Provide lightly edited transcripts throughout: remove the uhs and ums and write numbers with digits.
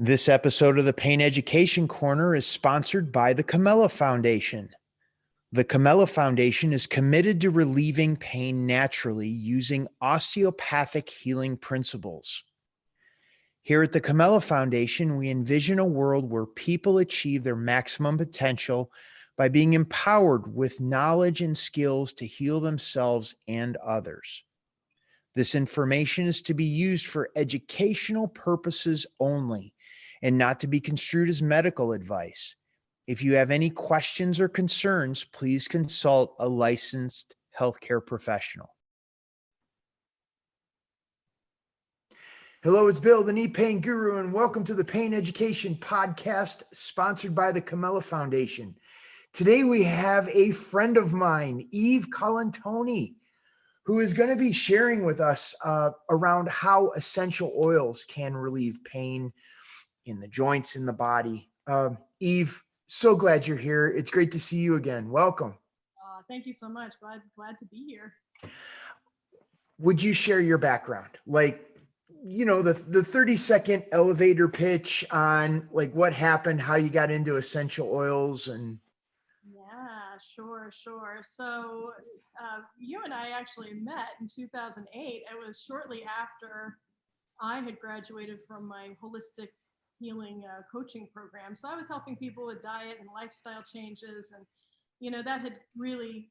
This episode of the Pain Education Corner is sponsored by the Camella Foundation. The Camella Foundation is committed to relieving pain naturally using osteopathic healing principles. Here at the Camella Foundation, we envision a world where people achieve their maximum potential by being empowered with knowledge and skills to heal themselves and others. This information is to be used for educational purposes only and not to be construed as medical advice. If you have any questions or concerns, please consult a licensed healthcare professional. Hello, it's Bill, the knee pain guru, and welcome to the Pain Education Podcast, sponsored by the Camella Foundation. Today we have a friend of mine, Eve Colantoni, who is going to be sharing with us around how essential oils can relieve pain in the joints in the body. Eve, so glad you're here. It's great to see you again. Welcome. Thank you so much. Glad to be here. Would you share your background? Like, you know, the 30-second elevator pitch on like what happened, how you got into essential oils and... Yeah, sure. So you and I actually met in 2008. It was shortly after I had graduated from my holistic healing coaching program. So I was helping people with diet and lifestyle changes. And, you know, that had really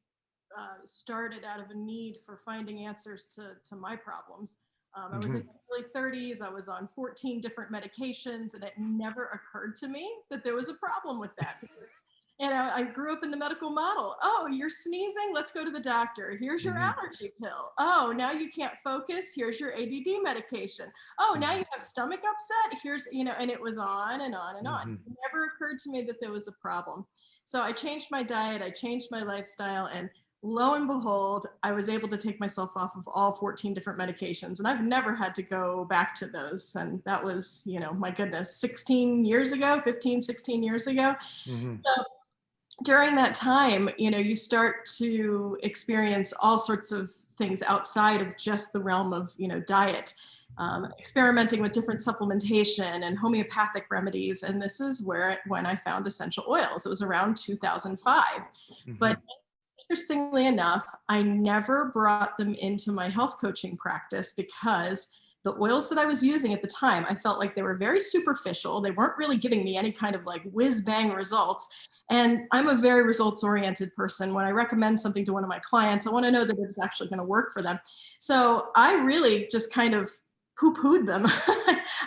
started out of a need for finding answers to my problems. I was in my early 30s. I was on 14 different medications, and it never occurred to me that there was a problem with that. And I grew up in the medical model. Oh, you're sneezing? Let's go to the doctor. Here's your allergy pill. Oh, now you can't focus. Here's your ADD medication. Oh, now you have stomach upset. Here's, you know, and it was on and on and on. It never occurred to me that there was a problem. So I changed my diet. I changed my lifestyle. And lo and behold, I was able to take myself off of all 14 different medications. And I've never had to go back to those. And that was, you know, my goodness, 16 years ago, 15, 16 years ago. So during that time, you know, you start to experience all sorts of things outside of just the realm of, you know, diet, experimenting with different supplementation and homeopathic remedies. And this is when I found essential oils. It was around 2005. But interestingly enough, I never brought them into my health coaching practice because the oils that I was using at the time, I felt like they were very superficial. They weren't really giving me any kind of like whiz bang results. And I'm a very results-oriented person. When I recommend something to one of my clients, I want to know that it's actually going to work for them. So I really just kind of poo-pooed them.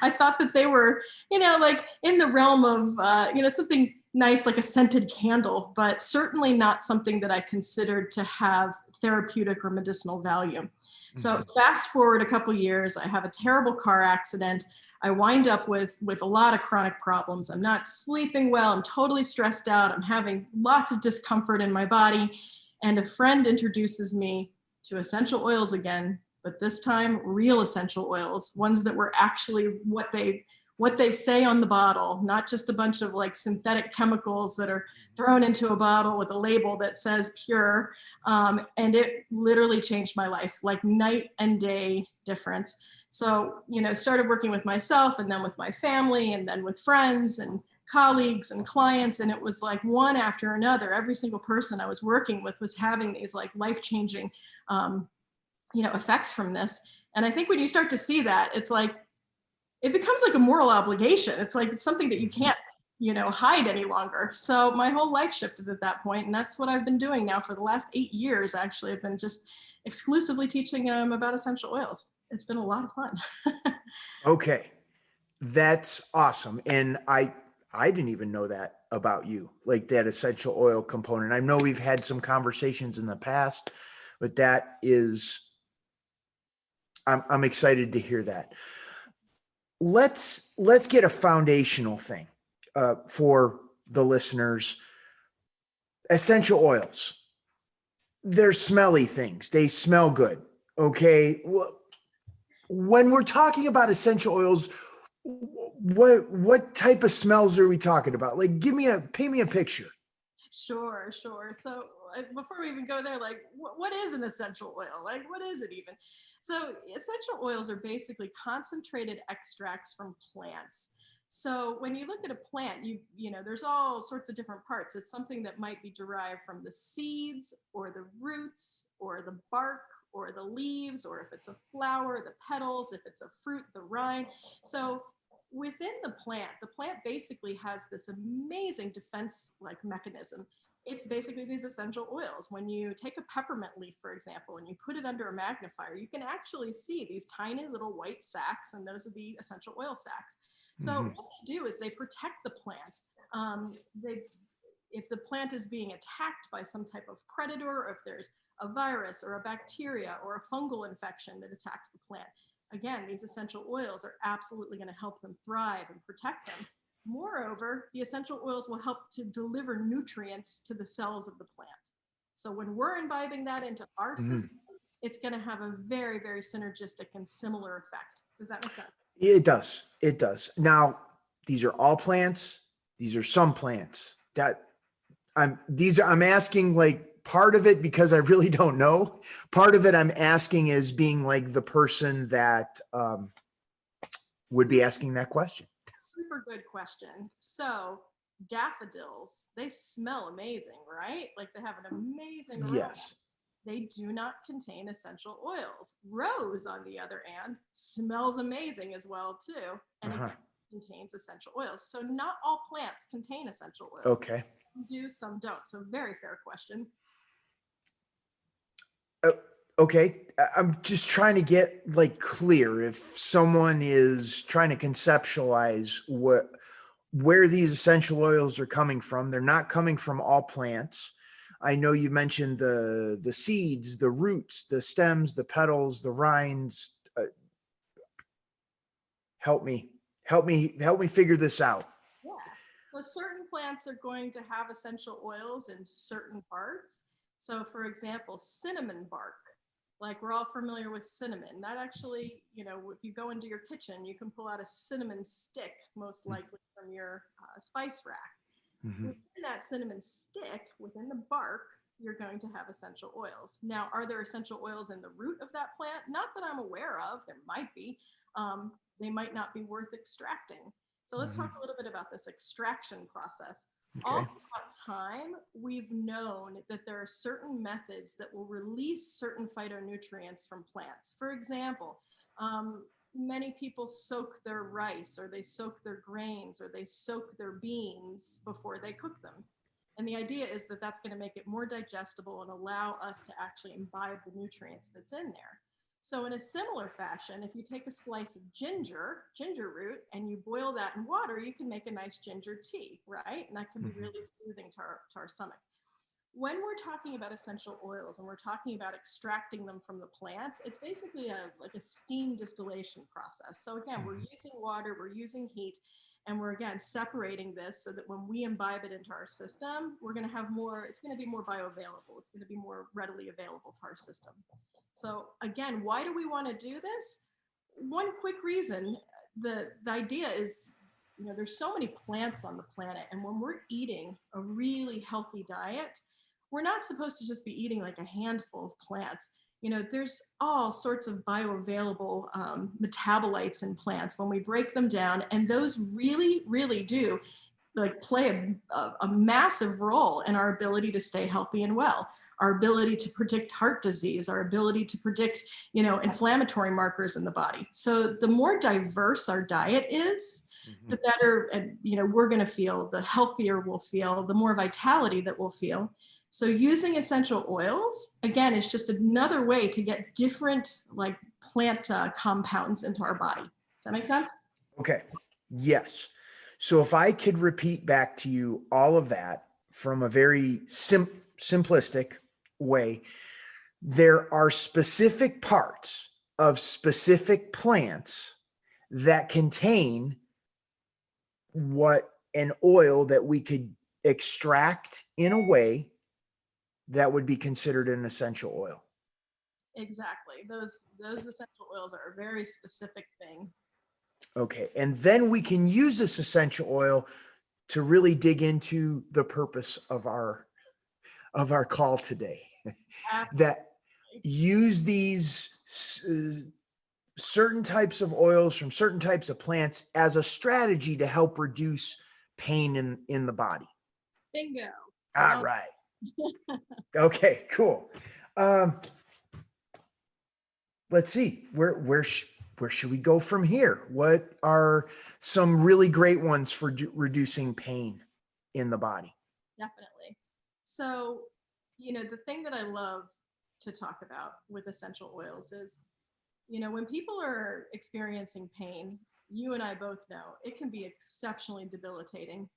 I thought that they were, you know, like in the realm of, you know, something nice like a scented candle, but certainly not something that I considered to have therapeutic or medicinal value. So fast forward a couple years, I have a terrible car accident. I wind up with a lot of chronic problems. I'm not sleeping well. I'm totally stressed out. I'm having lots of discomfort in my body. And a friend introduces me to essential oils again, but this time real essential oils, ones that were actually what they say on the bottle, not just a bunch of like synthetic chemicals that are thrown into a bottle with a label that says pure. And it literally changed my life, like night and day difference. So, you know, started working with myself and then with my family and then with friends and colleagues and clients. And it was like one after another. Every single person I was working with was having these like life-changing, you know, effects from this. And I think when you start to see that, it's like, it becomes like a moral obligation. It's like, it's something that you can't, you know, hide any longer. So my whole life shifted at that point. And that's what I've been doing now for the last 8 years. Actually, I've been just exclusively teaching them about essential oils. It's been a lot of fun. Okay. That's awesome. And I didn't even know that about you, like that essential oil component. I know we've had some conversations in the past, but that is, I'm excited to hear that. Let's get a foundational thing for the listeners. Essential oils, they're smelly things. They smell good. Okay. When we're talking about essential oils, what type of smells are we talking about? Like, paint me a picture. Sure. So before we even go there, like what is an essential oil? Like, what is it even? So essential oils are basically concentrated extracts from plants. So when you look at a plant, you know, there's all sorts of different parts. It's something that might be derived from the seeds or the roots or the bark or the leaves, or if it's a flower, the petals, if it's a fruit, the rind. So within the plant basically has this amazing defense like mechanism. It's basically these essential oils. When you take a peppermint leaf, for example, and you put it under a magnifier, you can actually see these tiny little white sacs, and those are the essential oil sacs. So what they do is they protect the plant. If the plant is being attacked by some type of predator, or if there's a virus or a bacteria or a fungal infection that attacks the plant, again, these essential oils are absolutely going to help them thrive and protect them. Moreover, the essential oils will help to deliver nutrients to the cells of the plant. So when we're imbibing that into our system, it's going to have a very, very synergistic and similar effect. Does that make sense? It does. It does. Now, these are all plants. These are some plants that I'm asking like part of it because I really don't know. Part of it I'm asking is being like the person that would be asking that question. Super good question. So daffodils, they smell amazing, right? Like they have an amazing aroma. Yes. They do not contain essential oils. Rose, on the other hand, smells amazing as well too, and it contains essential oils. So not all plants contain essential oils. Okay. Some do, some don't. So very fair question. Okay. I'm just trying to get like clear if someone is trying to conceptualize where these essential oils are coming from. They're not coming from all plants. I know you mentioned the seeds, the roots, the stems, the petals, the rinds. Help me figure this out. Yeah. So certain plants are going to have essential oils in certain parts. So for example, cinnamon bark, like we're all familiar with cinnamon. That actually, you know, if you go into your kitchen, you can pull out a cinnamon stick, most likely from your spice rack. Within that cinnamon stick, within the bark, you're going to have essential oils. Now, are there essential oils in the root of that plant? Not that I'm aware of. There might be. They might not be worth extracting. So let's talk a little bit about this extraction process. Okay. All throughout time, we've known that there are certain methods that will release certain phytonutrients from plants. For example, many people soak their rice, or they soak their grains, or they soak their beans before they cook them. And the idea is that that's going to make it more digestible and allow us to actually imbibe the nutrients that's in there. So in a similar fashion, if you take a slice of ginger root, and you boil that in water, you can make a nice ginger tea, right? And that can be really soothing to our stomach. When we're talking about essential oils and we're talking about extracting them from the plants, it's basically like a steam distillation process. So again, we're using water, we're using heat, and we're again separating this so that when we imbibe it into our system, we're going to have more, it's going to be more bioavailable. It's going to be more readily available to our system. So again, why do we want to do this? One quick reason, the idea is, you know, there's so many plants on the planet, and when we're eating a really healthy diet, we're not supposed to just be eating like a handful of plants. You know, there's all sorts of bioavailable metabolites in plants when we break them down, and those really, really do like play a massive role in our ability to stay healthy and well. Our ability to predict heart disease, our ability to predict, you know, inflammatory markers in the body. So the more diverse our diet is, the better, you know, we're going to feel, the healthier we'll feel, the more vitality that we'll feel. So using essential oils, again, is just another way to get different like plant compounds into our body. Does that make sense? Okay. Yes. So if I could repeat back to you all of that from a very simplistic way, there are specific parts of specific plants that contain what an oil that we could extract in a way that would be considered an essential oil. Exactly. Those essential oils are a very specific thing. Okay. And then we can use this essential oil to really dig into the purpose of our call today. That use these certain types of oils from certain types of plants as a strategy to help reduce pain in the body. Bingo. All right. Okay, cool. Let's see, where should we go from here? What are some really great ones for reducing pain in the body? Definitely. So, the thing that I love to talk about with essential oils is, when people are experiencing pain, you and I both know it can be exceptionally debilitating.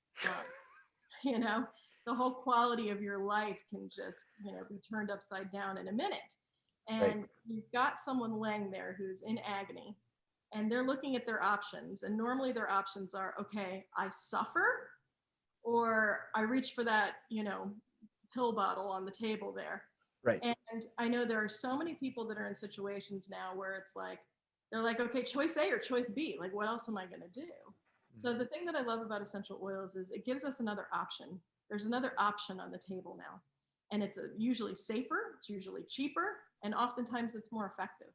You know, the whole quality of your life can just, be turned upside down in a minute. And Right. you've got someone laying there who's in agony and they're looking at their options. And normally their options are, okay, I suffer or I reach for that, pill bottle on the table there. Right. And I know there are so many people that are in situations now where it's like, they're like, okay, choice A or choice B. Like, what else am I going to do? So the thing that I love about essential oils is it gives us another option. There's another option on the table now. And it's usually safer, it's usually cheaper, and oftentimes it's more effective.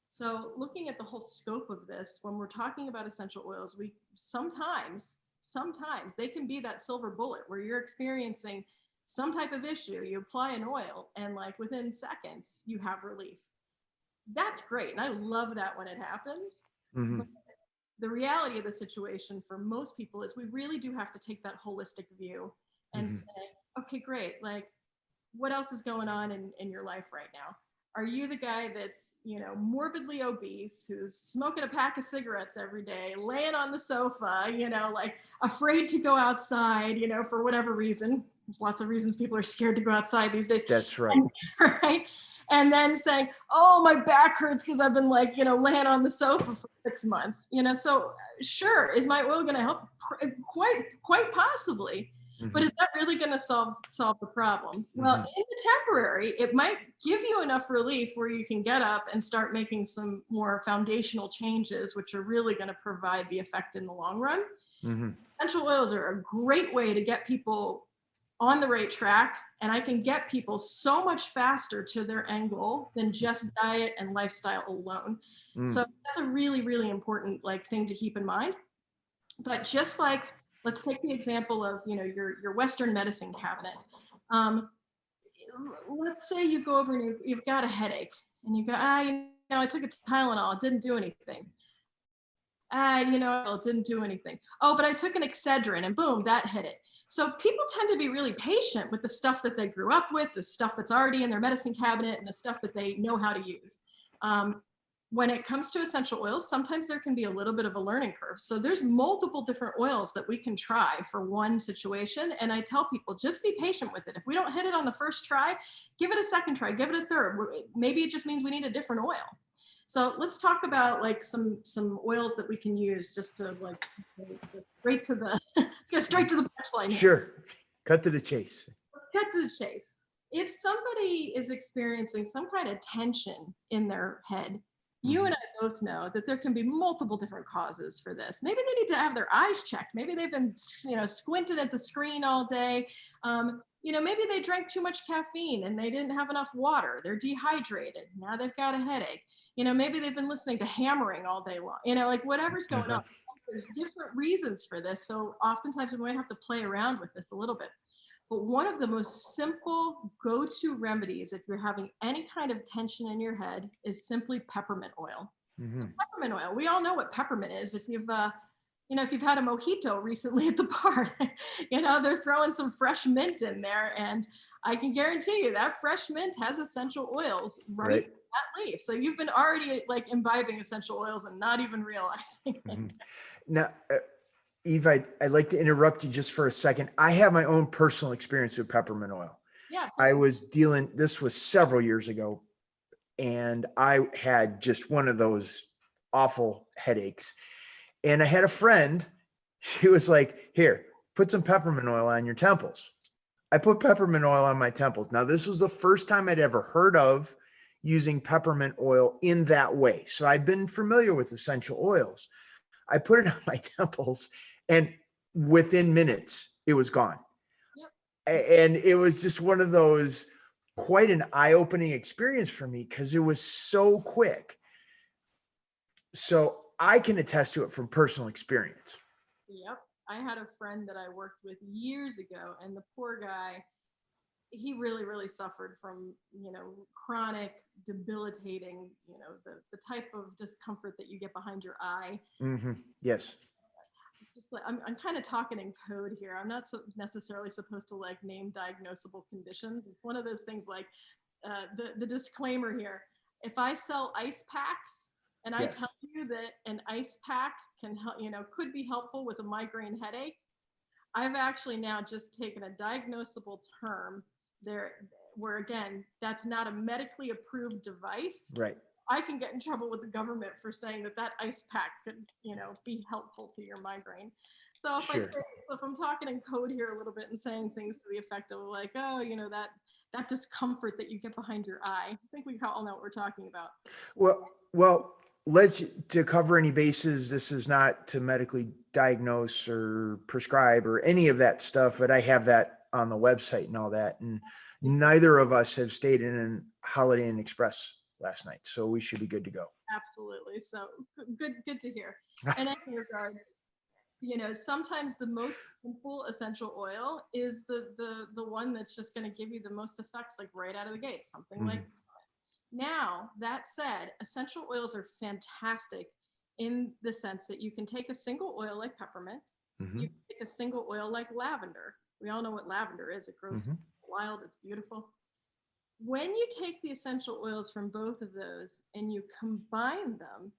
So looking at the whole scope of this, when we're talking about essential oils, we sometimes they can be that silver bullet where you're experiencing some type of issue, you apply an oil, and like within seconds, you have relief. That's great. And I love that when it happens. Mm-hmm. But the reality of the situation for most people is we really do have to take that holistic view and say, okay, great. Like, what else is going on in your life right now? Are you the guy that's, morbidly obese, who's smoking a pack of cigarettes every day, laying on the sofa, like afraid to go outside, for whatever reason? There's lots of reasons people are scared to go outside these days. That's right. Right. And then saying, oh, my back hurts because I've been like, laying on the sofa for 6 months, so sure, is my oil going to help? Quite possibly. But is that really going to solve the problem? Well, in the temporary, it might give you enough relief where you can get up and start making some more foundational changes, which are really going to provide the effect in the long run. Essential oils are a great way to get people on the right track, and I can get people so much faster to their end goal than just diet and lifestyle alone. So that's a really, really important thing to keep in mind. But just like, let's take the example of, your Western medicine cabinet. Let's say you go over and you've got a headache and you go, I took a Tylenol, it didn't do anything. It didn't do anything. Oh, but I took an Excedrin and boom, that hit it. So people tend to be really patient with the stuff that they grew up with, the stuff that's already in their medicine cabinet, and the stuff that they know how to use. When it comes to essential oils, sometimes there can be a little bit of a learning curve. So there's multiple different oils that we can try for one situation. And I tell people, just be patient with it. If we don't hit it on the first try, give it a second try, give it a third. Maybe it just means we need a different oil. So let's talk about some oils that we can use just to let's get straight to the punchline. Sure. Cut to the chase. Let's cut to the chase. If somebody is experiencing some kind of tension in their head, you and I both know that there can be multiple different causes for this. Maybe they need to have their eyes checked. Maybe they've been, squinting at the screen all day. Maybe they drank too much caffeine and they didn't have enough water. They're dehydrated. Now they've got a headache. Maybe they've been listening to hammering all day long. Whatever's going on. There's different reasons for this. So oftentimes we might have to play around with this a little bit. But one of the most simple go-to remedies if you're having any kind of tension in your head is simply peppermint oil. So peppermint oil, we all know what peppermint is. If you've if you've had a mojito recently at the bar, they're throwing some fresh mint in there, and I can guarantee you that fresh mint has essential oils right in that leaf. So you've been already imbibing essential oils and not even realizing it. Now, Eve, I'd like to interrupt you just for a second. I have my own personal experience with peppermint oil. Yeah. This was several years ago, and I had just one of those awful headaches. And I had a friend, she was like, here, put some peppermint oil on your temples. I put peppermint oil on my temples. Now, this was the first time I'd ever heard of using peppermint oil in that way. So I'd been familiar with essential oils. I put it on my temples, and within minutes, it was gone. Yep. And it was just one of those, quite an eye-opening experience for me because it was so quick. So I can attest to it from personal experience. Yep. I had a friend that I worked with years ago, and the poor guy, he really, really suffered from, chronic, debilitating, the type of discomfort that you get behind your eye. Yes. Just like I'm kind of talking in code here. I'm not necessarily supposed to like name diagnosable conditions. It's one of those things like the disclaimer here. If I sell ice packs and I tell you that an ice pack can help, could be helpful with a migraine headache, I've actually now just taken a diagnosable term there where again, that's not a medically approved device. Right. I can get in trouble with the government for saying that ice pack could, be helpful to your migraine. So if I'm talking in code here a little bit and saying things to the effect of like, oh, that discomfort that you get behind your eye, I think we all know what we're talking about. Well, to cover any bases, this is not to medically diagnose or prescribe or any of that stuff, but I have that on the website and all that. And neither of us have stayed in a Holiday Inn Express last night, so we should be good to go. Absolutely. So good to hear. And in regard, sometimes the most simple essential oil is the one that's just going to give you the most effects, like right out of the gate, something like. Now, that said, essential oils are fantastic in the sense that you can take a single oil like peppermint, you can take a single oil like lavender. We all know what lavender is. It grows wild, it's beautiful. When you take the essential oils from both of those and you combine them,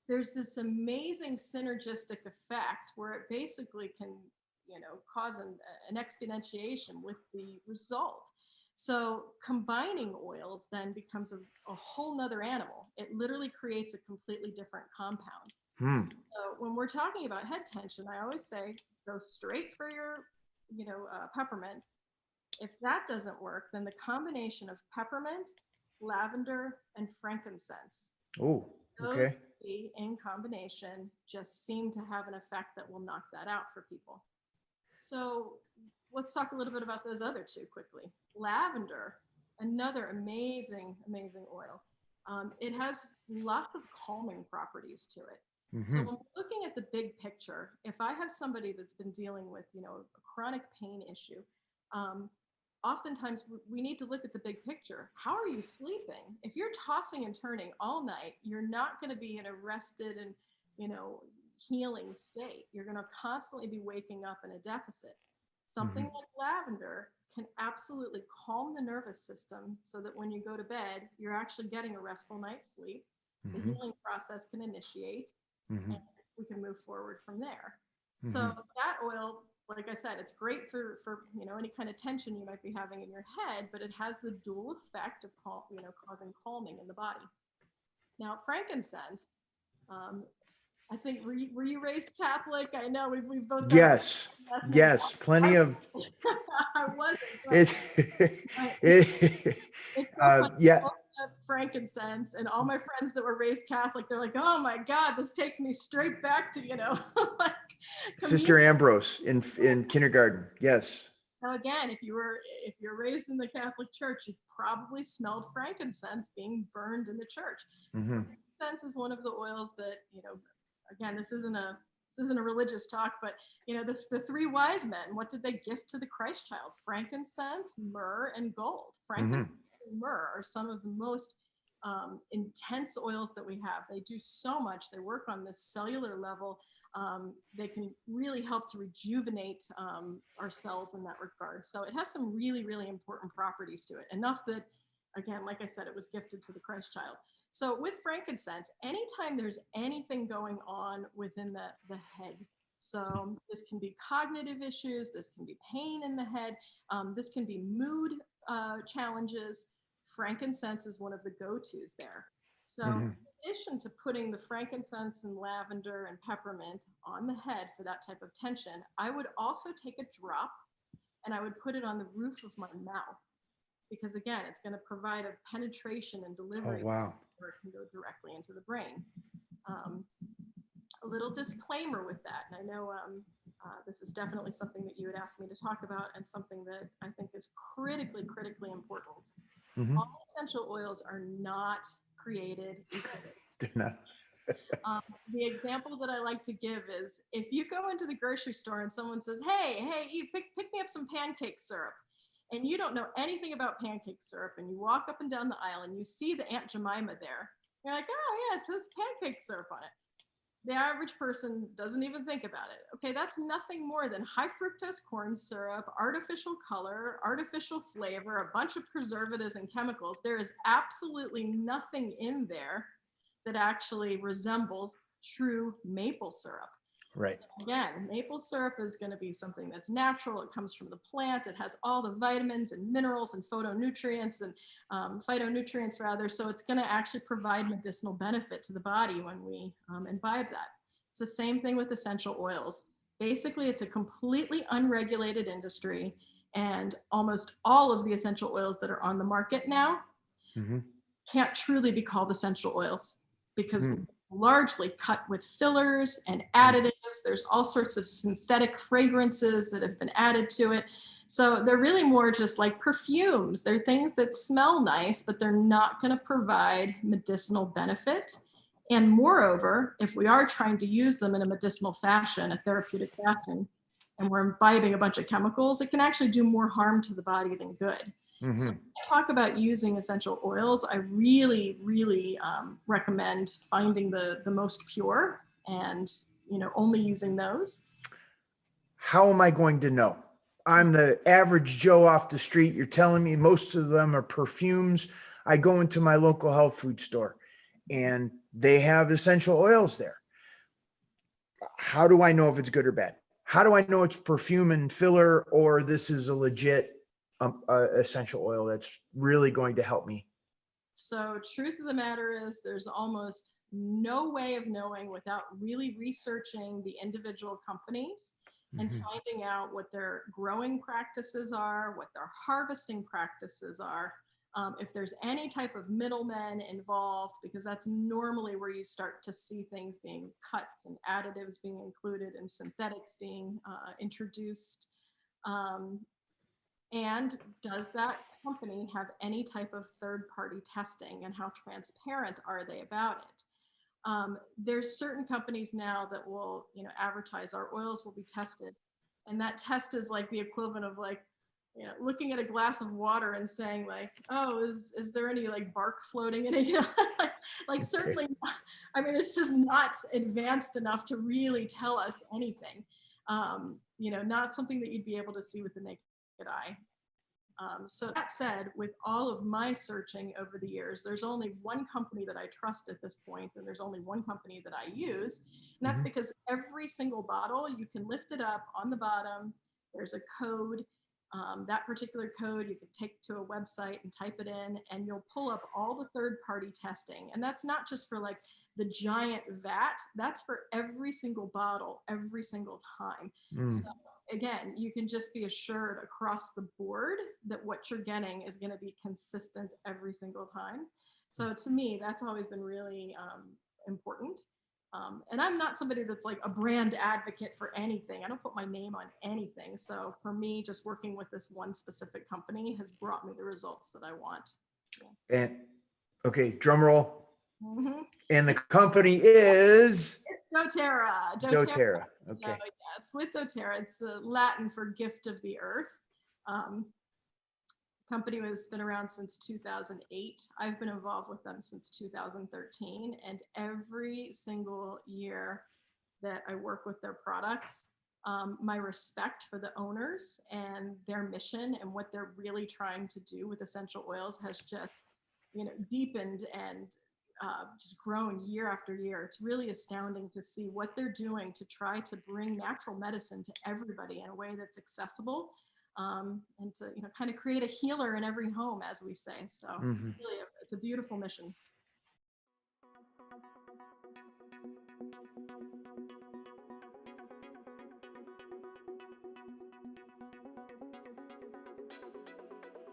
there's this amazing synergistic effect where it basically can, cause an exponentiation with the result. So combining oils then becomes a whole nother animal. It literally creates a completely different compound. So when we're talking about head tension, I always say go straight for your, peppermint. If that doesn't work, then the combination of peppermint, lavender, and frankincense. Oh, okay. Those three in combination just seem to have an effect that will knock that out for people. So let's talk a little bit about those other two quickly. Lavender, another amazing, amazing oil. It has lots of calming properties to it. So when we're looking at the big picture, if I have somebody that's been dealing with, a chronic pain issue, oftentimes we need to look at the big picture. How are you sleeping? If you're tossing and turning all night, you're not going to be in a rested and, healing state. You're going to constantly be waking up in a deficit. Something like lavender can absolutely calm the nervous system so that when you go to bed, you're actually getting a restful night's sleep. The healing process can initiate and we can move forward from there. So that oil, like I said, it's great for any kind of tension you might be having in your head, but it has the dual effect of causing calming in the body. Now, frankincense, I think were you raised Catholic? I know we've both. Yes, plenty of. I wasn't. It's so funny. Yeah. Frankincense, and all my friends that were raised Catholic, they're like, "Oh my God, this takes me straight back to like Sister Ambrose in kindergarten." Yes. So again, if you're raised in the Catholic Church, you've probably smelled frankincense being burned in the church. Frankincense is one of the oils that again, this isn't a religious talk, but the three wise men, what did they gift to the Christ child? Frankincense, myrrh, and gold. Frankincense and myrrh are some of the most intense oils that we have. They do so much. They work on this cellular level. They can really help to rejuvenate our cells in that regard. So it has some really, really important properties to it. Enough that, again, like I said, it was gifted to the Christ child. So with frankincense, anytime there's anything going on within the head, so this can be cognitive issues, this can be pain in the head, this can be mood challenges, frankincense is one of the go-tos there. So in addition to putting the frankincense and lavender and peppermint on the head for that type of tension, I would also take a drop and I would put it on the roof of my mouth. Because again, it's going to provide a penetration and delivery where it can go directly into the brain. A little disclaimer with that, and I know this is definitely something that you had asked me to talk about and something that I think is critically, critically important. All essential oils are not created equally. They're not. The example that I like to give is if you go into the grocery store and someone says, hey, Eve, pick me up some pancake syrup. And you don't know anything about pancake syrup, and you walk up and down the aisle and you see the Aunt Jemima there. You're like, oh, yeah, it says pancake syrup on it. The average person doesn't even think about it. Okay, that's nothing more than high fructose corn syrup, artificial color, artificial flavor, a bunch of preservatives and chemicals. There is absolutely nothing in there that actually resembles true maple syrup. Right. So again, maple syrup is going to be something that's natural. It comes from the plant. It has all the vitamins and minerals and phytonutrients rather. So it's going to actually provide medicinal benefit to the body when we imbibe that. It's the same thing with essential oils. Basically, it's a completely unregulated industry, and almost all of the essential oils that are on the market now can't truly be called essential oils because largely cut with fillers and additives. There's all sorts of synthetic fragrances that have been added to it. So they're really more just like perfumes. They're things that smell nice, but they're not going to provide medicinal benefit. And moreover, if we are trying to use them in a medicinal fashion, a therapeutic fashion, and we're imbibing a bunch of chemicals, it can actually do more harm to the body than good. So when I talk about using essential oils, I really, really recommend finding the most pure and, only using those. How am I going to know? I'm the average Joe off the street. You're telling me most of them are perfumes. I go into my local health food store and they have essential oils there. How do I know if it's good or bad? How do I know it's perfume and filler or this is a legit essential oil that's really going to help me? So truth of the matter is there's almost no way of knowing without really researching the individual companies and finding out what their growing practices are, what their harvesting practices are, if there's any type of middlemen involved, because that's normally where you start to see things being cut and additives being included and synthetics being introduced. And does that company have any type of third-party testing, and how transparent are they about it? There's certain companies now that will, advertise our oils will be tested, and that test is like the equivalent of like, looking at a glass of water and saying like, oh, is there any like bark floating in it? Like certainly not. I mean, it's just not advanced enough to really tell us anything. Not something that you'd be able to see with the naked eye. So that said, with all of my searching over the years, there's only one company that I trust at this point, and there's only one company that I use. And that's because every single bottle, you can lift it up on the bottom. There's a code. That particular code you can take to a website and type it in, and you'll pull up all the third-party testing. And that's not just for like the giant vat, that's for every single bottle, every single time. So again, you can just be assured across the board that what you're getting is going to be consistent every single time. So to me, that's always been really important. And I'm not somebody that's like a brand advocate for anything. I don't put my name on anything. So for me, just working with this one specific company has brought me the results that I want. Yeah. And okay, drum roll. And the company is doTERRA. doTERRA. Okay. So yes, with doTERRA, it's Latin for gift of the earth. Company has been around since 2008. I've been involved with them since 2013, and every single year that I work with their products, my respect for the owners and their mission and what they're really trying to do with essential oils has just, deepened and just grown year after year. It's really astounding to see what they're doing to try to bring natural medicine to everybody in a way that's accessible, and to kind of create a healer in every home, as we say. So it's really it's a beautiful mission.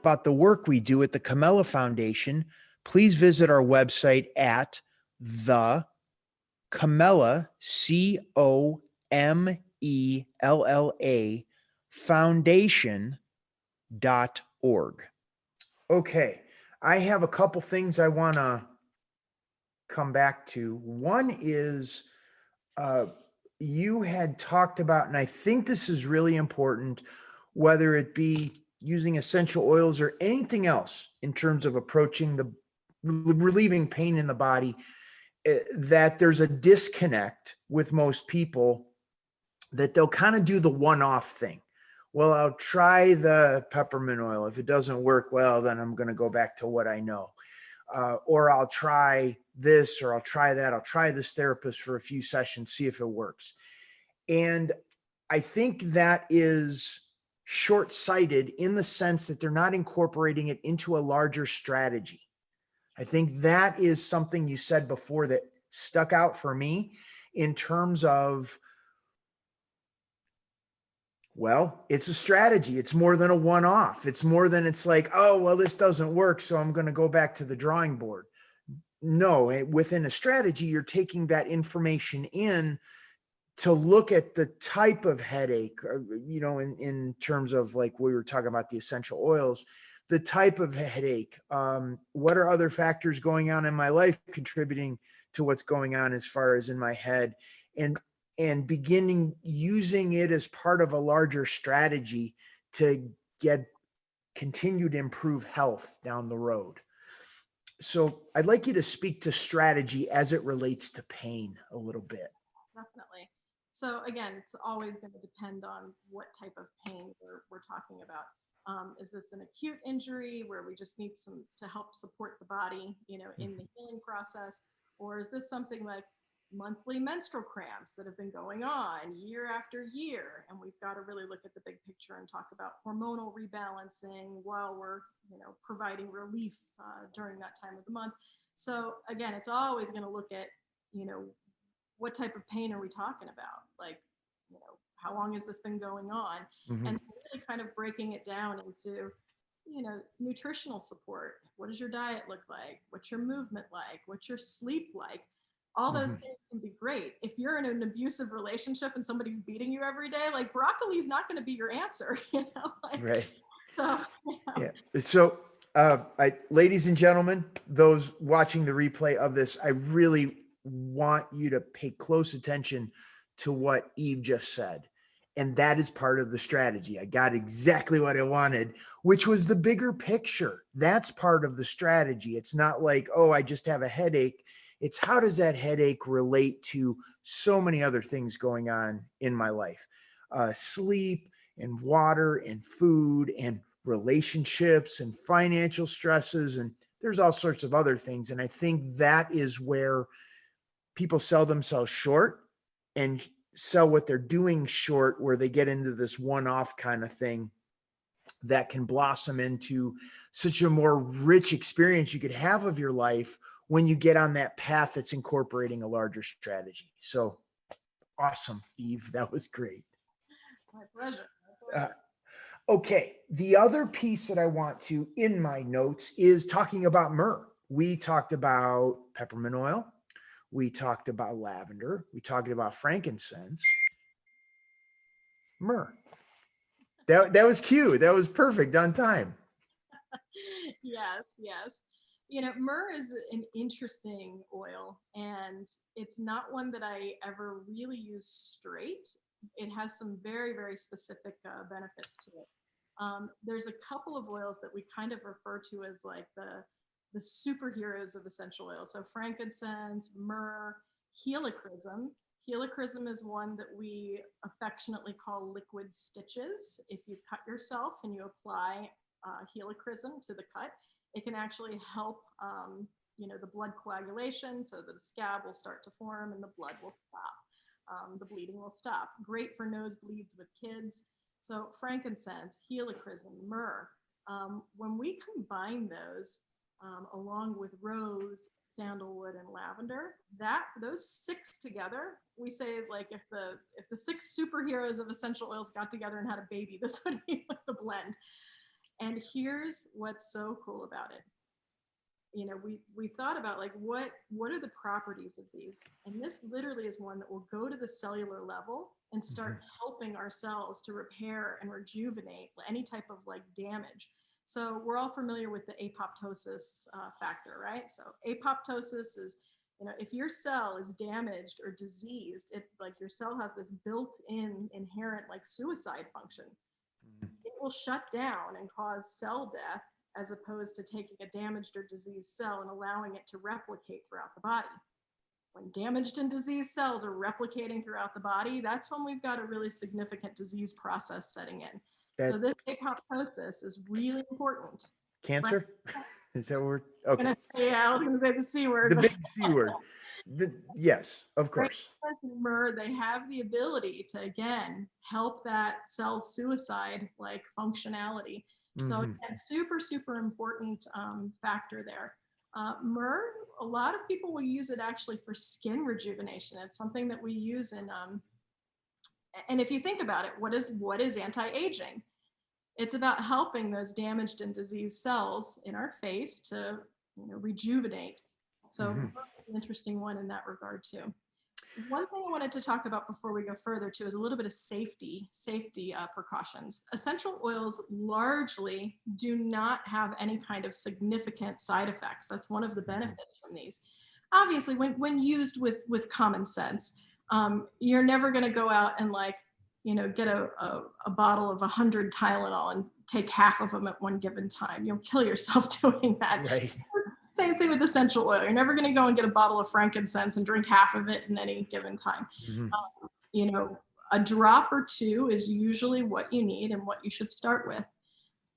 About the work we do at the Camella Foundation, please visit our website at the Camella, COMELLA foundation.org. Okay, I have a couple things I want to come back to. One is uh, you had talked about, and I think this is really important, whether it be using essential oils or anything else in terms of approaching the relieving pain in the body, that there's a disconnect with most people, that they'll kind of do the one-off thing. Well, I'll try the peppermint oil. If it doesn't work well, then I'm going to go back to what I know. Or I'll try this, or I'll try that. I'll try this therapist for a few sessions, see if it works. And I think that is short-sighted in the sense that they're not incorporating it into a larger strategy. I think that is something you said before that stuck out for me in terms of, well, it's a strategy. It's more than a one-off. It's more than it's like, oh, well, this doesn't work, so I'm going to go back to the drawing board. No, within a strategy, you're taking that information in to look at the type of headache, in terms of, like we were talking about the essential oils, the type of headache. What are other factors going on in my life contributing to what's going on as far as in my head? And beginning using it as part of a larger strategy to get continue to improve health down the road. So I'd like you to speak to strategy as it relates to pain a little bit. Definitely. So again, it's always going to depend on what type of pain we're talking about. Is this an acute injury where we just need some to help support the body, in the healing process? Or is this something like monthly menstrual cramps that have been going on year after year? And we've got to really look at the big picture and talk about hormonal rebalancing while we're, providing relief during that time of the month. So again, it's always going to look at, what type of pain are we talking about? Like, how long has this been going on? Mm-hmm. And really kind of breaking it down into, nutritional support. What does your diet look like? What's your movement like? What's your sleep like? All those Mm-hmm. things can be great. If you're in an abusive relationship and somebody's beating you every day, like broccoli is not going to be your answer, Right. So, Yeah. So, ladies and gentlemen, those watching the replay of this, I really want you to pay close attention to what Eve just said. And that is part of the strategy. I got exactly what I wanted, which was the bigger picture. That's part of the strategy. It's not like, oh, I just have a headache. It's how does that headache relate to so many other things going on in my life? Sleep and water and food and relationships and financial stresses. And there's all sorts of other things. And I think that is where people sell themselves short and sell what they're doing short, where they get into this one-off kind of thing that can blossom into such a more rich experience you could have of your life when you get on that path that's incorporating a larger strategy. So awesome, Eve. That was great. my pleasure. My pleasure. Okay. The other piece that I want to, in my notes, is talking about myrrh. We talked about peppermint oil. We talked about lavender. We talked about frankincense. Myrrh. That was cute. That was perfect on time. Yes, yes. Myrrh is an interesting oil, and it's not one that I ever really use straight. It has some very, very specific benefits to it. There's a couple of oils that we kind of refer to as like the superheroes of essential oils. So frankincense, myrrh, helichrysum. Helichrysum is one that we affectionately call liquid stitches. If you cut yourself and you apply helichrysum to the cut, it can actually help, the blood coagulation, so that the scab will start to form and the blood will stop. The bleeding will stop. Great for nosebleeds with kids. So frankincense, helichrysum, myrrh. When we combine those along with rose, sandalwood, and lavender, those six together, we say like if the six superheroes of essential oils got together and had a baby, this would be like the blend. And here's what's so cool about it. We thought about like what are the properties of these, and this literally is one that will go to the cellular level and start helping our cells to repair and rejuvenate any type of like damage. So we're all familiar with the apoptosis factor, right? So apoptosis is If your cell is damaged or diseased, it like your cell has this built-in inherent like suicide function. It will shut down and cause cell death, as opposed to taking a damaged or diseased cell and allowing it to replicate throughout the body. When damaged and diseased cells are replicating throughout the body, that's when we've got a really significant disease process setting in. So this apoptosis is really important. Cancer? Is that word? Okay. Yeah, I was going to say the C word. The big C word. Yes, of course. Myrrh, they have the ability to, again, help that cell suicide like functionality. So again, super, super important factor there. Myrrh, a lot of people will use it actually for skin rejuvenation. It's something that we use in, and if you think about it, what is anti-aging? It's about helping those damaged and diseased cells in our face to rejuvenate. So an interesting one in that regard too. One thing I wanted to talk about before we go further too is a little bit of safety precautions. Essential oils largely do not have any kind of significant side effects. That's one of the benefits from these. Obviously, when used with common sense, you're never going to go out and get a bottle of 100 Tylenol and take half of them at one given time. You'll kill yourself doing that. Right. Same thing with essential oil. You're never going to go and get a bottle of frankincense and drink half of it in any given time. A drop or two is usually what you need and what you should start with.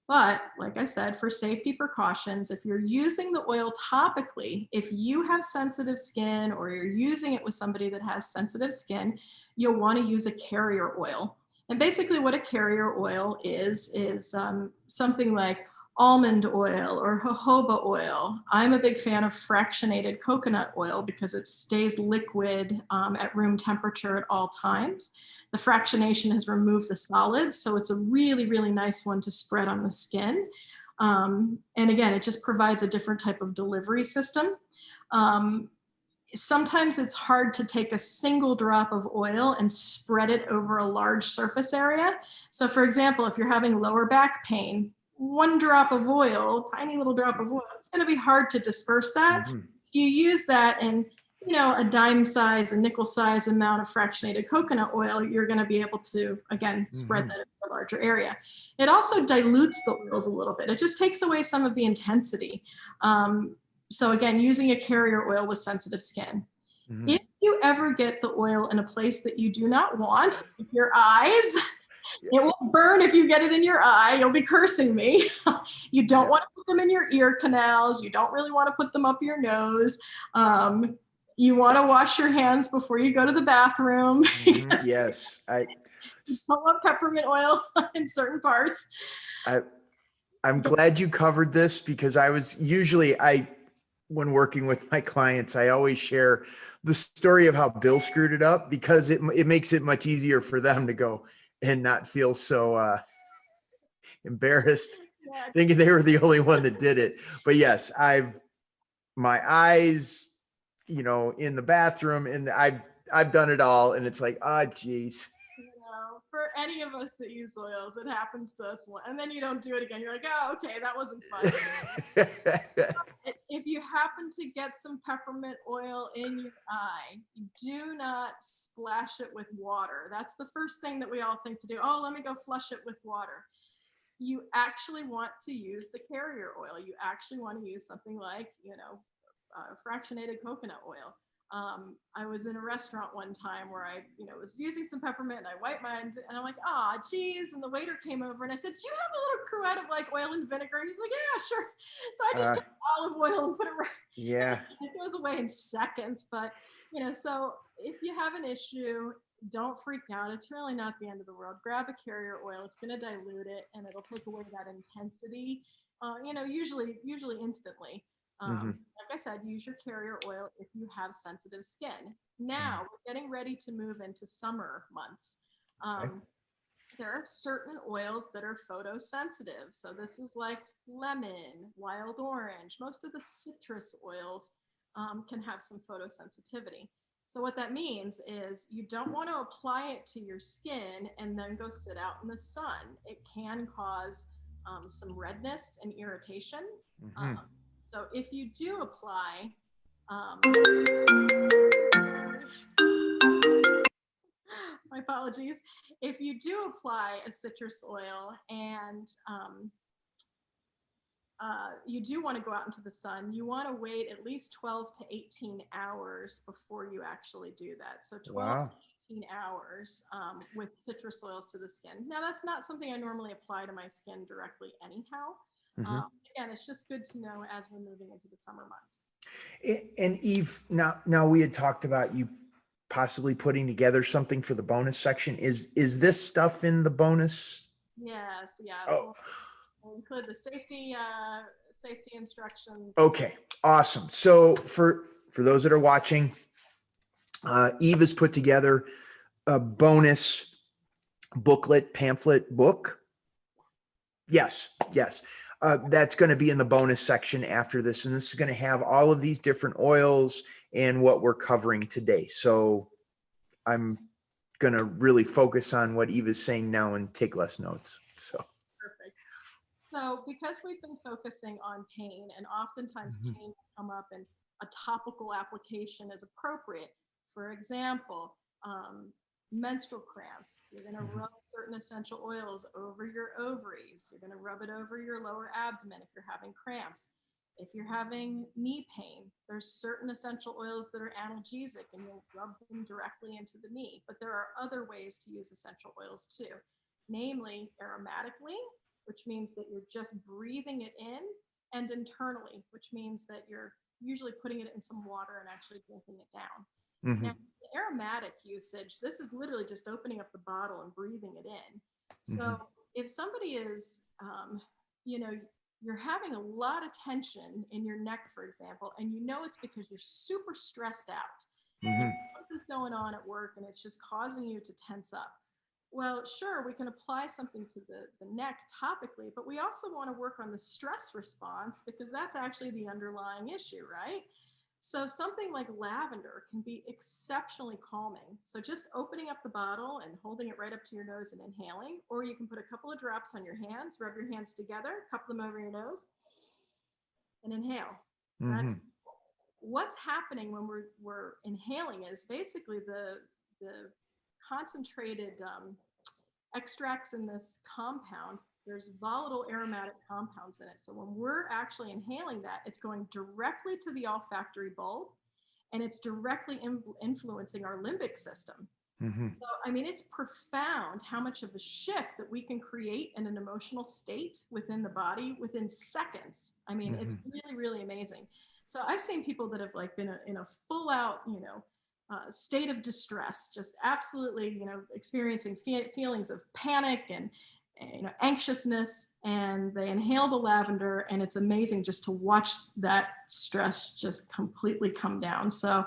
But like I said, for safety precautions, if you're using the oil topically, if you have sensitive skin or you're using it with somebody that has sensitive skin, you'll want to use a carrier oil. And basically what a carrier oil is something like almond oil or jojoba oil. I'm a big fan of fractionated coconut oil because it stays liquid at room temperature at all times. The fractionation has removed the solids, so it's a really, really nice one to spread on the skin. And again, it just provides a different type of delivery system. Sometimes it's hard to take a single drop of oil and spread it over a large surface area. So for example, if you're having lower back pain, one drop of oil, tiny little drop of oil, it's going to be hard to disperse that. You use that in a dime size, a nickel size amount of fractionated coconut oil, you're going to be able to, again, spread that over a larger area. It also dilutes the oils a little bit. It just takes away some of the intensity. So again, using a carrier oil with sensitive skin. If you ever get the oil in a place that you do not want, your eyes, it will burn if you get it in your eye. You'll be cursing me. You don't want to put them in your ear canals. You don't really want to put them up your nose. You want to wash your hands before you go to the bathroom. Yes. I don't want peppermint oil in certain parts. I'm glad you covered this because when working with my clients, I always share the story of how Bill screwed it up because it makes it much easier for them to go and not feel so embarrassed thinking they were the only one that did it. But yes, my eyes, in the bathroom, and I've done it all, and it's like, geez. For any of us that use oils, it happens to us and then you don't do it again. You're like, oh, okay, that wasn't fun. If you happen to get some peppermint oil in your eye, do not splash it with water. That's the first thing that we all think to do. Oh, let me go flush it with water. You actually want to use the carrier oil. You actually want to use something like, fractionated coconut oil. I was in a restaurant one time where I, was using some peppermint and I wiped my hands and I'm like, geez. And the waiter came over and I said, do you have a little cruet of like oil and vinegar? He's like, yeah, sure. So I just took olive oil and put it right. Yeah. It goes away in seconds. But, so if you have an issue, don't freak out. It's really not the end of the world. Grab a carrier oil. It's going to dilute it and it'll take away that intensity, usually instantly. Like I said, use your carrier oil if you have sensitive skin. Now we're getting ready to move into summer months. There are certain oils that are photosensitive. So this is like lemon, wild orange. Most of the citrus oils can have some photosensitivity. So what that means is you don't want to apply it to your skin and then go sit out in the sun. It can cause some redness and irritation. So if you do apply Um, my apologies. If you do apply a citrus oil and you do want to go out into the sun, you want to wait at least 12 to 18 hours before you actually do that. So 12 Wow. to 18 hours with citrus oils to the skin. Now, that's not something I normally apply to my skin directly anyhow. Mhm. Again, it's just good to know as we're moving into the summer months. And Eve, now we had talked about you possibly putting together something for the bonus section. Is this stuff in the bonus? Yes, yes. Oh, We'll include the safety instructions. okay, awesome. So for those that are watching, Eve has put together a bonus booklet, pamphlet book. Yes, yes. That's going to be in the bonus section after this. And this is going to have all of these different oils and what we're covering today. So I'm going to really focus on what Eve is saying now and take less notes. So Perfect. So because we've been focusing on pain, and oftentimes pain will come up and a topical application is appropriate. For example, menstrual cramps. You're going to rub certain essential oils over your ovaries. You're going to rub it over your lower abdomen if you're having cramps. If you're having knee pain, there's certain essential oils that are analgesic and you'll rub them directly into the knee. But there are other ways to use essential oils too, namely aromatically, which means that you're just breathing it in, and internally, which means that you're usually putting it in some water and actually drinking it down. mm-hmm. Now, the aromatic usage, this is literally just opening up the bottle and breathing it in. So if somebody is, you're having a lot of tension in your neck, for example, and you know it's because you're super stressed out. Something's going on at work and it's just causing you to tense up. Well, sure, we can apply something to the neck topically, but we also want to work on the stress response because that's actually the underlying issue, right? So something like lavender can be exceptionally calming. So just opening up the bottle and holding it right up to your nose and inhaling, or you can put a couple of drops on your hands, rub your hands together, cup them over your nose, and inhale. That's what's happening when we're inhaling is basically the concentrated extracts in this compound. There's volatile aromatic compounds in it. So when we're actually inhaling that, it's going directly to the olfactory bulb and it's directly influencing our limbic system. So, I mean, it's profound how much of a shift that we can create in an emotional state within the body within seconds. I mean, it's really, really amazing. So I've seen people that have like been in a full out, state of distress, just absolutely, experiencing feelings of panic and anxiousness, and they inhale the lavender, and it's amazing just to watch that stress just completely come down. So,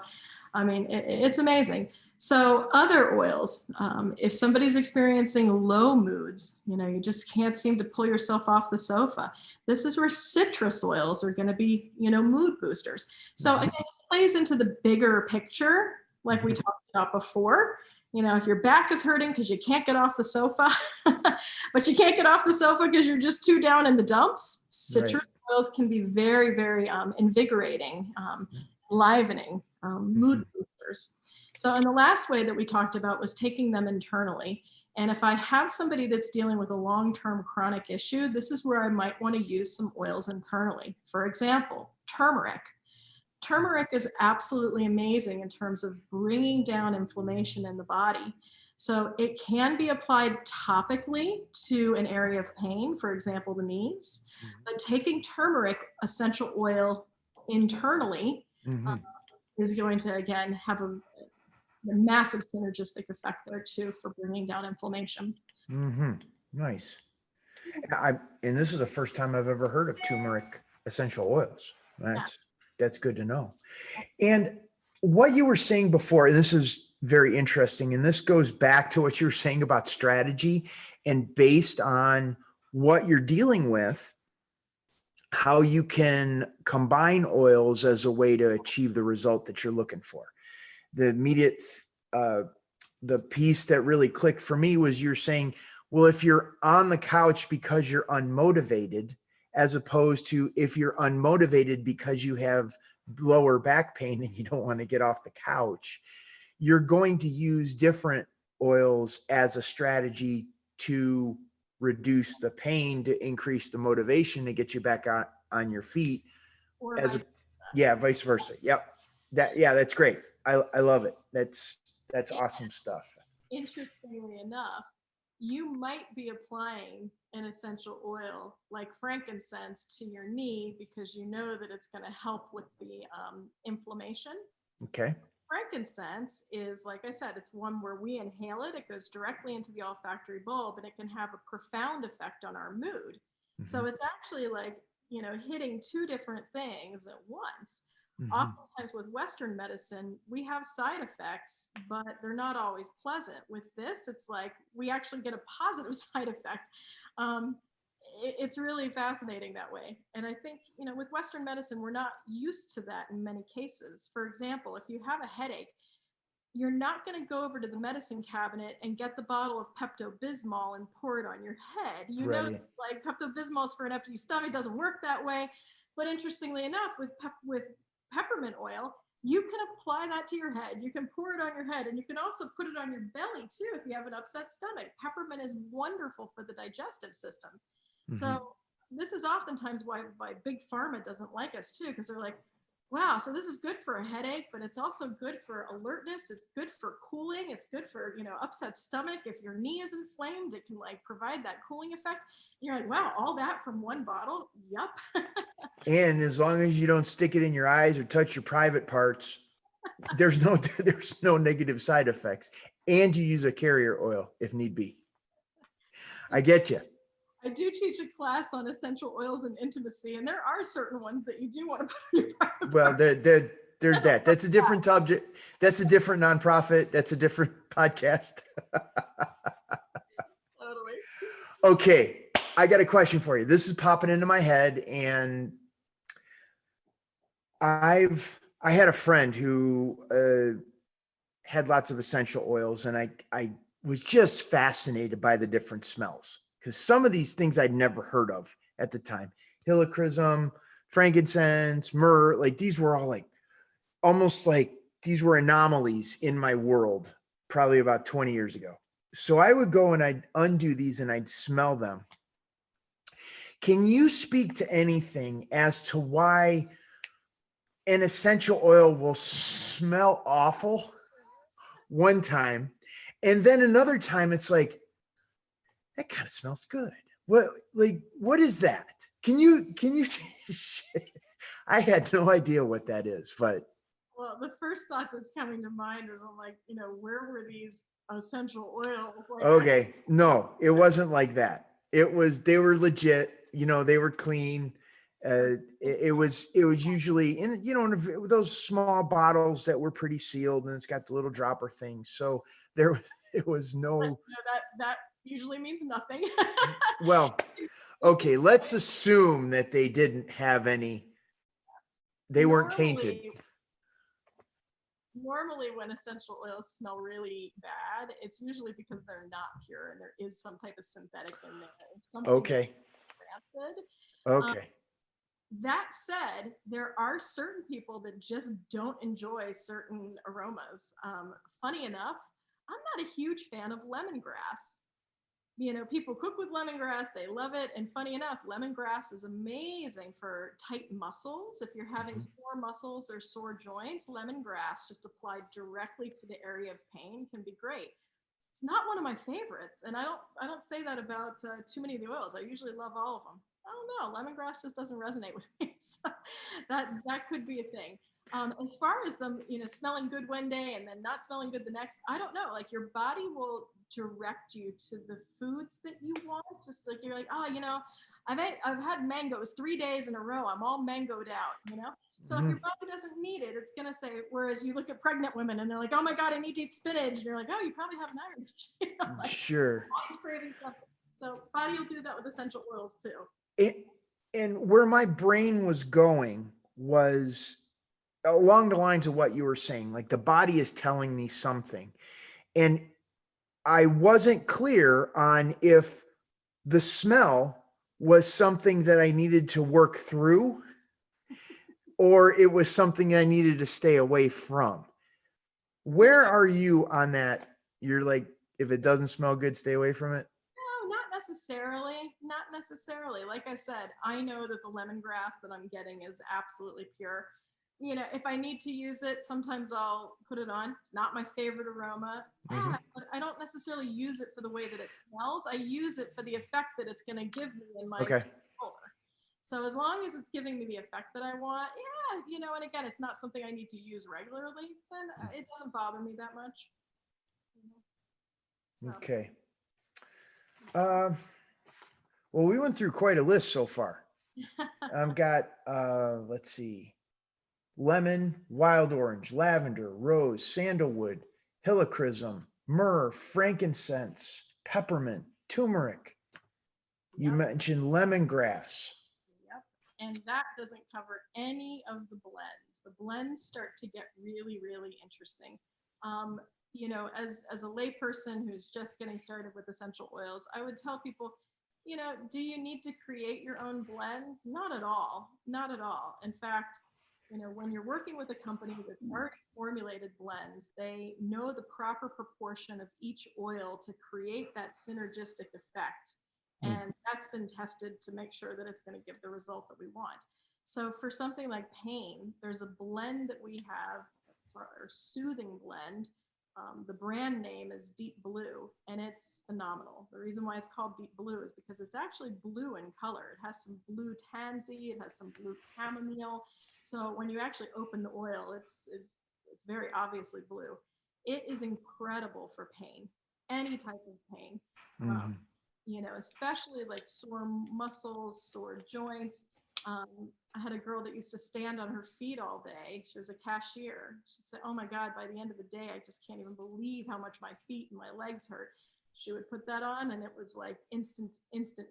I mean, it's amazing. So other oils, if somebody's experiencing low moods, you just can't seem to pull yourself off the sofa. This is where citrus oils are going to be, mood boosters. So again, it plays into the bigger picture, like we talked about before. If your back is hurting because you can't get off the sofa, but you can't get off the sofa because you're just too down in the dumps, citrus oils can be very, very invigorating, livening, mood boosters. So, and the last way that we talked about was taking them internally. And if I have somebody that's dealing with a long-term chronic issue, this is where I might want to use some oils internally. For example, turmeric. Turmeric is absolutely amazing in terms of bringing down inflammation in the body. So it can be applied topically to an area of pain, for example, the knees. But taking turmeric essential oil internally is going to, again, have a massive synergistic effect there too for bringing down inflammation. Nice. And this is the first time I've ever heard of turmeric essential oils. That's good to know. And what you were saying before, and this is very interesting, and this goes back to what you were saying about strategy, and based on what you're dealing with, how you can combine oils as a way to achieve the result that you're looking for. The immediate, the piece that really clicked for me was you're saying, well, if you're on the couch because you're unmotivated, as opposed to if you're unmotivated because you have lower back pain and you don't want to get off the couch, you're going to use different oils as a strategy to reduce the pain, to increase the motivation to get you back on your feet. Or As a, vice yeah, vice versa. Yep. That's great. I love it. That's awesome stuff. Interestingly enough, you might be applying an essential oil like frankincense to your knee because you know that it's going to help with the inflammation. Okay. Frankincense is, like I said, it's one where we inhale it. It goes directly into the olfactory bulb and it can have a profound effect on our mood. Mm-hmm. So it's actually like, hitting two different things at once. Mm-hmm. Oftentimes with Western medicine, we have side effects, but they're not always pleasant. With this, it's like we actually get a positive side effect. It's really fascinating that way. And I think, with Western medicine, we're not used to that in many cases. For example, if you have a headache, you're not going to go over to the medicine cabinet and get the bottle of Pepto-Bismol and pour it on your head. Right. Like Pepto-Bismol is for an empty stomach, doesn't work that way. But interestingly enough, with peppermint oil, you can apply that to your head. You can pour it on your head, and you can also put it on your belly too if you have an upset stomach. Peppermint is wonderful for the digestive system. Mm-hmm. So this is oftentimes why Big Pharma doesn't like us too, because they're like, wow, so this is good for a headache, but it's also good for alertness. It's good for cooling. It's good for, upset stomach. If your knee is inflamed, it can like provide that cooling effect. And you're like, wow, all that from one bottle? Yup. And as long as you don't stick it in your eyes or touch your private parts, there's no negative side effects. And you use a carrier oil if need be. I get you. I do teach a class on essential oils and intimacy, and there are certain ones that you do want to put on your private. Well, there's that. That's a different subject. That's a different nonprofit. That's a different podcast. Totally. Okay, I got a question for you. This is popping into my head, and I had a friend who had lots of essential oils, and I was just fascinated by the different smells. Because some of these things I'd never heard of at the time, helichrysum, frankincense, myrrh, like these were all like, almost like these were anomalies in my world, probably about 20 years ago. So I would go and I'd undo these and I'd smell them. Can you speak to anything as to why an essential oil will smell awful one time, and then another time it's like, that kind of smells good. What is that? Can you, I had no idea what that is, but. Well, the first thought that's coming to mind is I'm like, where were these essential oils? Like, okay. No, it wasn't like that. They were legit, they were clean. It was usually in, in those small bottles that were pretty sealed, and it's got the little dropper thing. So it was no. That usually means nothing. Well, okay, let's assume that they didn't have any, they weren't tainted. Normally when essential oils smell really bad, it's usually because they're not pure and there is some type of synthetic in there. Something Okay. rancid. Okay. That said, there are certain people that just don't enjoy certain aromas. Funny enough, I'm not a huge fan of lemongrass. People cook with lemongrass, they love it. And funny enough, lemongrass is amazing for tight muscles. If you're having sore muscles or sore joints, lemongrass just applied directly to the area of pain can be great. It's not one of my favorites. And I don't say that about too many of the oils. I usually love all of them. I don't know, lemongrass just doesn't resonate with me. So that could be a thing. As far as them, smelling good one day and then not smelling good the next, I don't know. Like your body will direct you to the foods that you want. Just like you're like, oh, I've had mangoes 3 days in a row. I'm all mangoed out. So if your body doesn't need it, it's gonna say. Whereas you look at pregnant women and they're like, oh my god, I need to eat spinach. And you're like, oh, you probably have an iron. Like, sure. body's craving something. So body will do that with essential oils too. And where my brain was going was along the lines of what you were saying, like the body is telling me something. And I wasn't clear on if the smell was something that I needed to work through, or it was something I needed to stay away from. Where are you on that? You're like, if it doesn't smell good, stay away from it? No, not necessarily. Not necessarily. Like I said, I know that the lemongrass that I'm getting is absolutely pure. If I need to use it, sometimes I'll put it on. It's not my favorite aroma. Mhm. But I don't necessarily use it for the way that it smells. I use it for the effect that it's going to give me in my Okay. color. So as long as it's giving me the effect that I want, yeah, and again, it's not something I need to use regularly, then it doesn't bother me that much. So. Okay. Well, we went through quite a list so far. I've got, let's see, lemon, wild orange, lavender, rose, sandalwood, helichrysum, myrrh, frankincense, peppermint, turmeric. You Yep. mentioned lemongrass. Yep. And that doesn't cover any of the blends. The blends start to get really, really interesting. As a layperson who's just getting started with essential oils, I would tell people, do you need to create your own blends? Not at all. Not at all. In fact, when you're working with a company that's already formulated blends, they know the proper proportion of each oil to create that synergistic effect. And that's been tested to make sure that it's going to give the result that we want. So for something like pain, there's a blend that we have, it's our soothing blend. The brand name is Deep Blue, and it's phenomenal. The reason why it's called Deep Blue is because it's actually blue in color. It has some blue tansy, it has some blue chamomile. So when you actually open the oil, it's very obviously blue. It is incredible for pain, any type of pain. Um, Especially like sore muscles, sore joints. I had a girl that used to stand on her feet all day. She was a cashier. She'd say, "Oh my God, by the end of the day, I just can't even believe how much my feet and my legs hurt." She would put that on, and it was like instant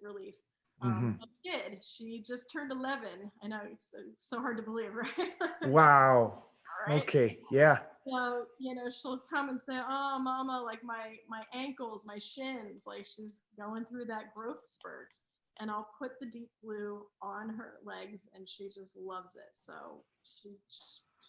relief. A kid, she just turned 11. I know it's so hard to believe, right? Wow. Right. Okay. Yeah. So, she'll come and say, "Oh, mama, like my ankles, my shins," like she's going through that growth spurt. And I'll put the Deep Blue on her legs, and she just loves it. So she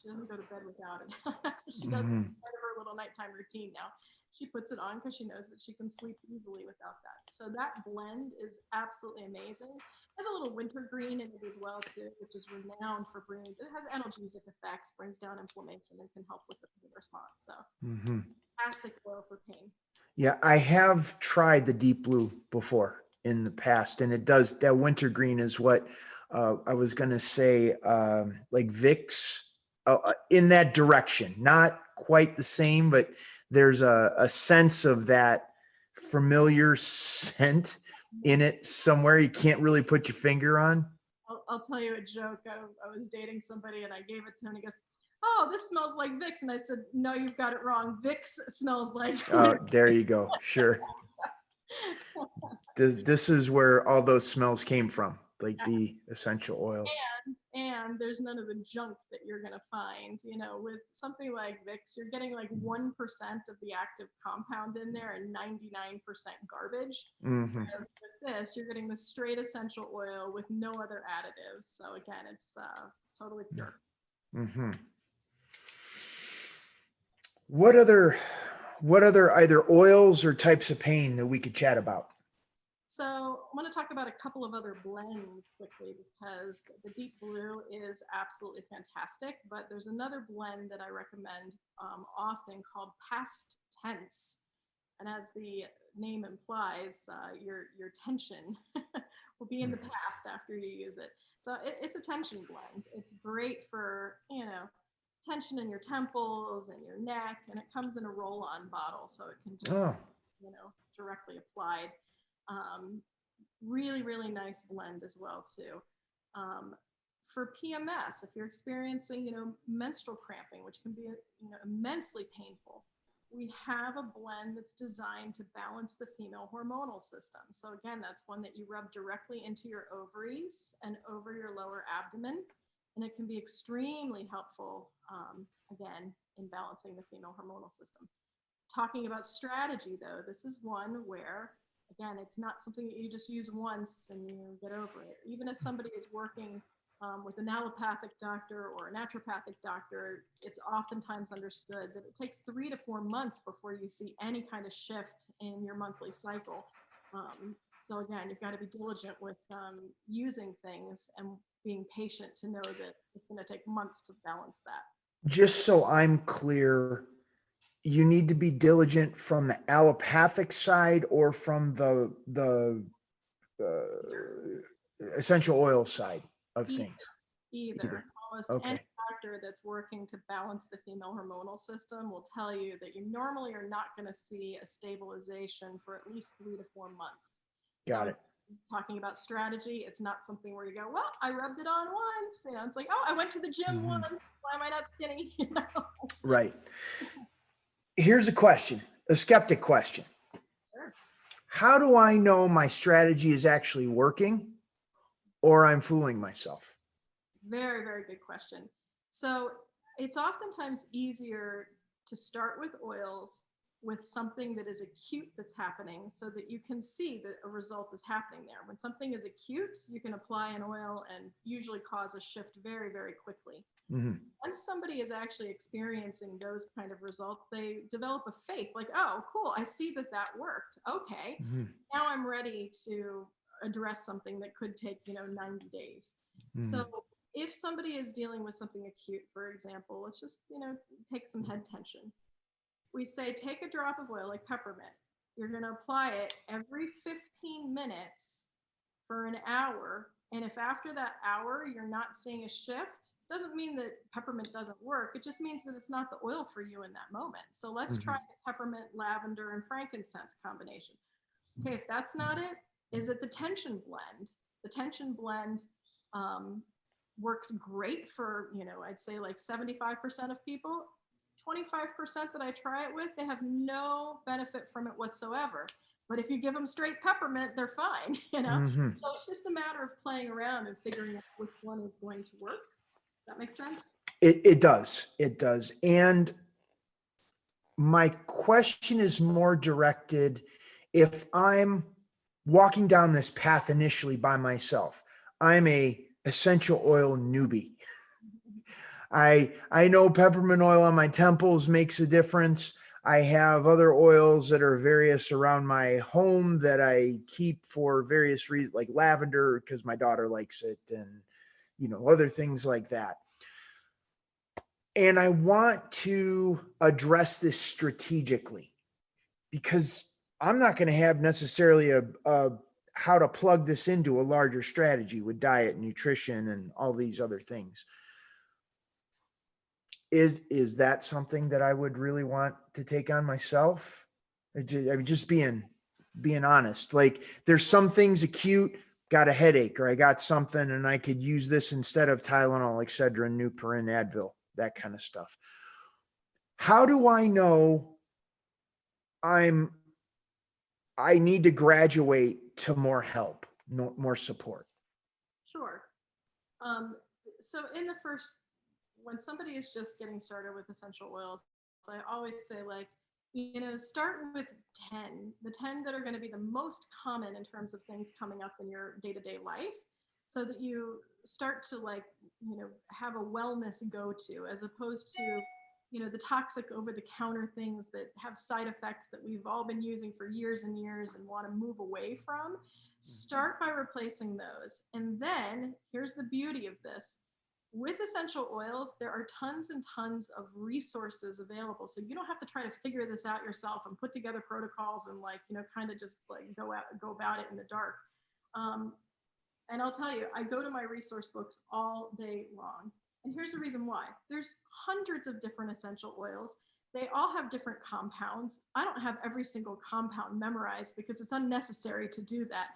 doesn't go to bed without it. That's what she does as part of her little nighttime routine now. She puts it on because she knows that she can sleep easily without that. So that blend is absolutely amazing. It has a little wintergreen in it as well too, which is renowned for bringing. It has analgesic effects, brings down inflammation, and can help with the pain response. So fantastic oil for pain. Yeah, I have tried the Deep Blue before in the past, and it does. That wintergreen is what I was going to say, like Vicks, in that direction. Not quite the same, but there's a sense of that familiar scent in it somewhere you can't really put your finger on. I'll tell you a joke. I was dating somebody, and I gave it to him, and he goes, "Oh, this smells like Vicks." And I said, "No, you've got it wrong. Vicks smells like." There you go. Sure. This is where all those smells came from, like the essential oils. And there's none of the junk that you're going to find. With something like Vicks, you're getting like 1% of the active compound in there and 99% garbage. Whereas with this, you're getting the straight essential oil with no other additives. So again, it's totally pure. What other either oils or types of pain that we could chat about? So I want to talk about a couple of other blends quickly because the Deep Blue is absolutely fantastic, but there's another blend that I recommend often called Past Tense. And as the name implies, your tension will be in the past after you use it. So it's a tension blend. It's great for, tension in your temples and your neck, and it comes in a roll-on bottle, so it can just, directly applied. Really, really nice blend as well too. For PMS, if you're experiencing, menstrual cramping, which can be, immensely painful, we have a blend that's designed to balance the female hormonal system. So again, that's one that you rub directly into your ovaries and over your lower abdomen, and it can be extremely helpful, again, in balancing the female hormonal system. Talking about strategy, though, this is one where, again, it's not something that you just use once and you get over it. Even if somebody is working with an allopathic doctor or a naturopathic doctor, it's oftentimes understood that it takes 3 to 4 months before you see any kind of shift in your monthly cycle. So again, you've got to be diligent with using things and being patient to know that it's going to take months to balance that. Just so I'm clear, you need to be diligent from the allopathic side or from the essential oil side of things? Either. Almost Okay. any doctor that's working to balance the female hormonal system will tell you that you normally are not going to see a stabilization for at least 3 to 4 months. Got it. Talking about strategy, it's not something where you go, well, I rubbed it on once. You know, it's like, oh, I went to the gym once. Why am I not skinny? You know? Right. Here's a question, a skeptic question. Sure. How do I know my strategy is actually working or I'm fooling myself? Very, very good question. So it's oftentimes easier to start with oils with something that is acute that's happening so that you can see that a result is happening there. When something is acute, you can apply an oil and usually cause a shift very, very quickly. Once somebody is actually experiencing those kind of results, they develop a faith like, oh, cool, I see that that worked. Okay, now I'm ready to address something that could take, 90 days. So if somebody is dealing with something acute, for example, let's just, take some head tension. We say, take a drop of oil like peppermint. You're going to apply it every 15 minutes for an hour. And if after that hour you're not seeing a shift, doesn't mean that peppermint doesn't work. It just means that it's not the oil for you in that moment. So let's try the peppermint, lavender, and frankincense combination. Okay, if that's not it, is it the tension blend? The tension blend works great for, I'd say like 75% of people. 25% that I try it with, they have no benefit from it whatsoever. But if you give them straight peppermint, they're fine, So it's just a matter of playing around and figuring out which one is going to work. Does that make sense? It does. It does. And my question is more directed, if I'm walking down this path initially by myself, I'm a essential oil newbie. I know peppermint oil on my temples makes a difference. I have other oils that are various around my home that I keep for various reasons, like lavender because my daughter likes it, and other things like that. And I want to address this strategically because I'm not going to have necessarily a how to plug this into a larger strategy with diet, nutrition, and all these other things. Is that something that I would really want to take on myself? I mean, just being honest. Like, there's some things acute, got a headache, or I got something, and I could use this instead of Tylenol, Excedrin, Nuparin, Advil, that kind of stuff. How do I know I need to graduate to more help, more support? Sure. So when somebody is just getting started with essential oils, I always say, like, start with 10, the 10 that are going to be the most common in terms of things coming up in your day-to-day life, so that you start to have a wellness go-to, as opposed to, the toxic over-the-counter things that have side effects that we've all been using for years and years and want to move away from. Start by replacing those. And then here's the beauty of this. With essential oils, there are tons and tons of resources available. So you don't have to try to figure this out yourself and put together protocols and kind of just go about it in the dark. And I'll tell you, I go to my resource books all day long. And here's the reason why. There's hundreds of different essential oils. They all have different compounds. I don't have every single compound memorized because it's unnecessary to do that.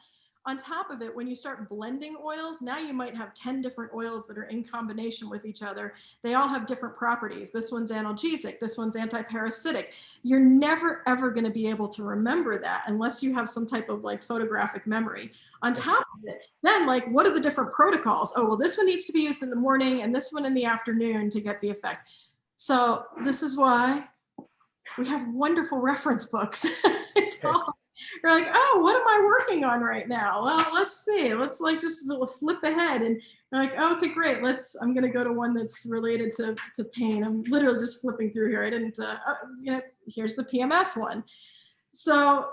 On top of it, when you start blending oils, now you might have 10 different oils that are in combination with each other. They all have different properties. This one's analgesic, this one's antiparasitic. You're never, ever going to be able to remember that unless you have some type of photographic memory. On top of it, then what are the different protocols? Oh, well, this one needs to be used in the morning and this one in the afternoon to get the effect. So this is why we have wonderful reference books. It's all You're like, oh, what am I working on right now? Well, let's see. Let's like just flip ahead and you're like, oh, okay, great. I'm going to go to one that's related to pain. I'm literally just flipping through here. I didn't, here's the PMS one. So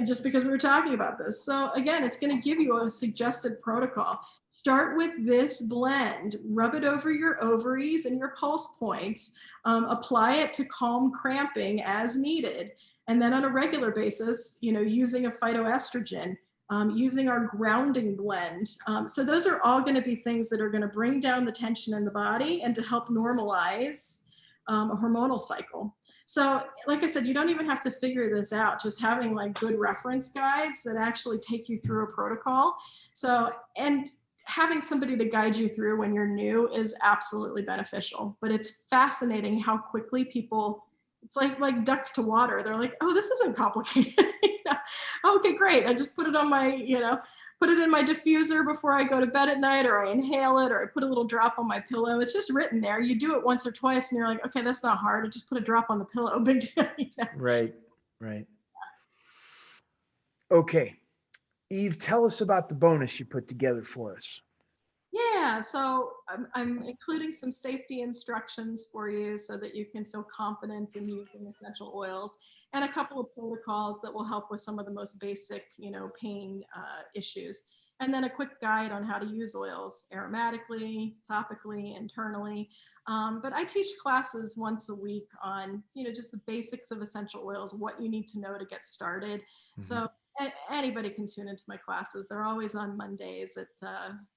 just because we were talking about this. So again, it's going to give you a suggested protocol. Start with this blend, rub it over your ovaries and your pulse points, apply it to calm cramping as needed. And then on a regular basis, using a phytoestrogen, using our grounding blend. So those are all going to be things that are going to bring down the tension in the body and to help normalize a hormonal cycle. So like I said, you don't even have to figure this out, just having like good reference guides that actually take you through a protocol. So, and having somebody to guide you through when you're new is absolutely beneficial, but it's fascinating how quickly people, it's like ducks to water. They're like, oh, this isn't complicated. Okay, great. I just put it on my, put it in my diffuser before I go to bed at night, or I inhale it, or I put a little drop on my pillow. It's just written there. You do it once or twice and you're like, okay, that's not hard. I just put a drop on the pillow. Big deal. Right. Okay. Eve, tell us about the bonus you put together for us. Yeah, so I'm including some safety instructions for you so that you can feel confident in using essential oils, and a couple of protocols that will help with some of the most basic, pain issues. And then a quick guide on how to use oils aromatically, topically, internally. But I teach classes once a week on, just the basics of essential oils, what you need to know to get started. Mm-hmm. So anybody can tune into my classes. They're always on Mondays at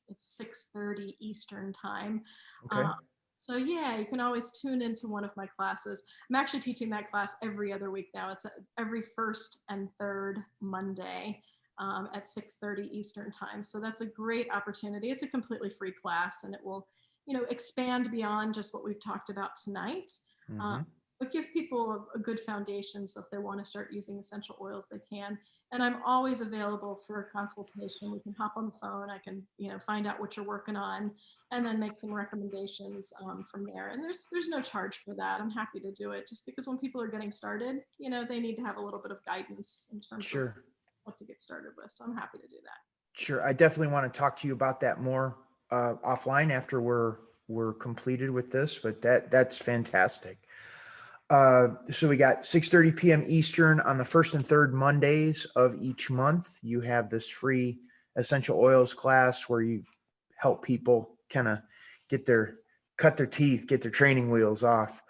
it's 6:30 Eastern time. Okay. So yeah, you can always tune into one of my classes. I'm actually teaching that class every other week now. It's every first and third Monday at 6:30 Eastern time. So that's a great opportunity. It's a completely free class, and it will, expand beyond just what we've talked about tonight. Mm-hmm. But give people a good foundation, so if they want to start using essential oils, they can. And I'm always available for a consultation. We can hop on the phone. I can, find out what you're working on, and then make some recommendations from there. And there's no charge for that. I'm happy to do it, just because when people are getting started, they need to have a little bit of guidance in terms of what to get started with. So I'm happy to do that. Sure. I definitely want to talk to you about that more offline after we're completed with this, but that's fantastic. So we got 6:30 p.m. Eastern on the first and third Mondays of each month. You have this free essential oils class where you help people kind of cut their teeth, get their training wheels off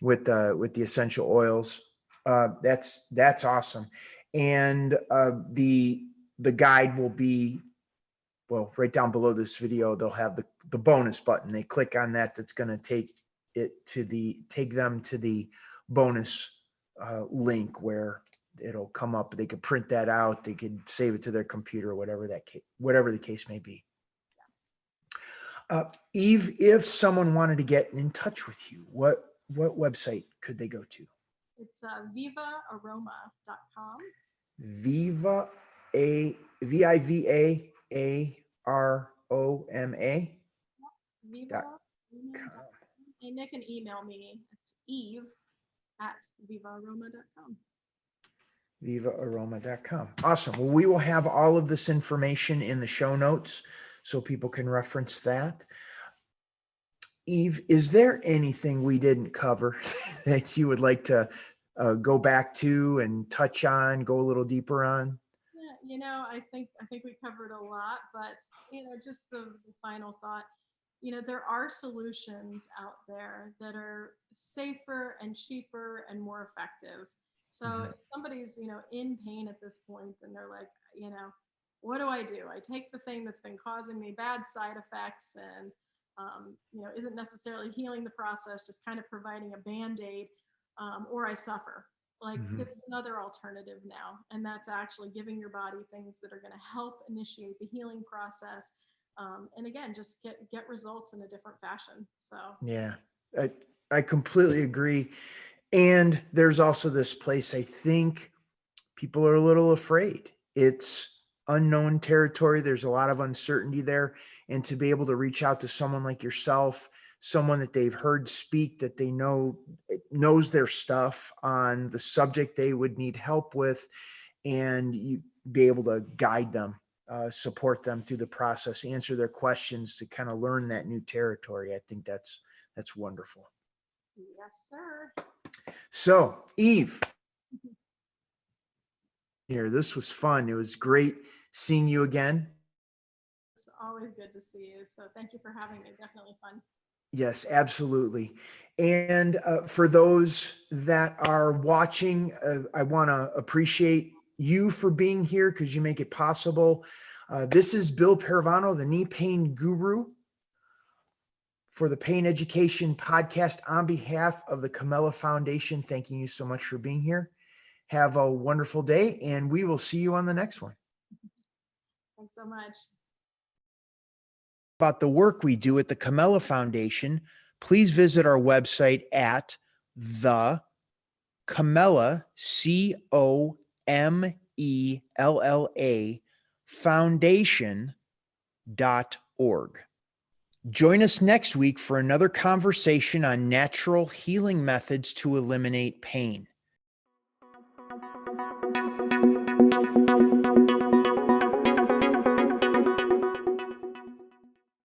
with the essential oils. That's awesome. And the guide will be, well, right down below this video, they'll have the bonus button. They click on that. That's going to take them to the bonus link where it'll come up. They could print that out. They could save it to their computer, whatever the case may be. Yes. Eve, if someone wanted to get in touch with you, what website could they go to? It's vivaaroma.com. VIVAAROMA. Viva. And they can email me. It's eve@vivaaroma.com. VivaAroma.com. Awesome. Well, we will have all of this information in the show notes so people can reference that. Eve, is there anything we didn't cover that you would like to go back to and touch on, go a little deeper on? Yeah, I think we covered a lot, but just the final thought. There are solutions out there that are safer and cheaper and more effective. So if somebody's, in pain at this point and they're like, what do? I take the thing that's been causing me bad side effects and, isn't necessarily healing the process, just kind of providing a Band-Aid, or I suffer. Like there's another alternative now, and that's actually giving your body things that are going to help initiate the healing process. And again, just get results in a different fashion. So yeah, I completely agree. And there's also this place, I think people are a little afraid. It's unknown territory. There's a lot of uncertainty there. And to be able to reach out to someone like yourself, someone that they've heard speak, that they knows their stuff on the subject they would need help with, and you be able to guide them, support them through the process, answer their questions to kind of learn that new territory. I think that's wonderful. Yes, sir. So, Eve, here, this was fun. It was great seeing you again. It's always good to see you. So thank you for having me. Definitely fun. Yes, absolutely. And for those that are watching, I want to appreciate you for being here because you make it possible. This is Bill Paravano, the knee pain guru, for the Pain Education Podcast on behalf of the Camella Foundation. Thanking you so much for being here. Have a wonderful day, and we will see you on the next one. Thanks so much. About the work we do at the Camella Foundation, please visit our website at the Camella, COMELLA foundation.org. Join us next week for another conversation on natural healing methods to eliminate pain.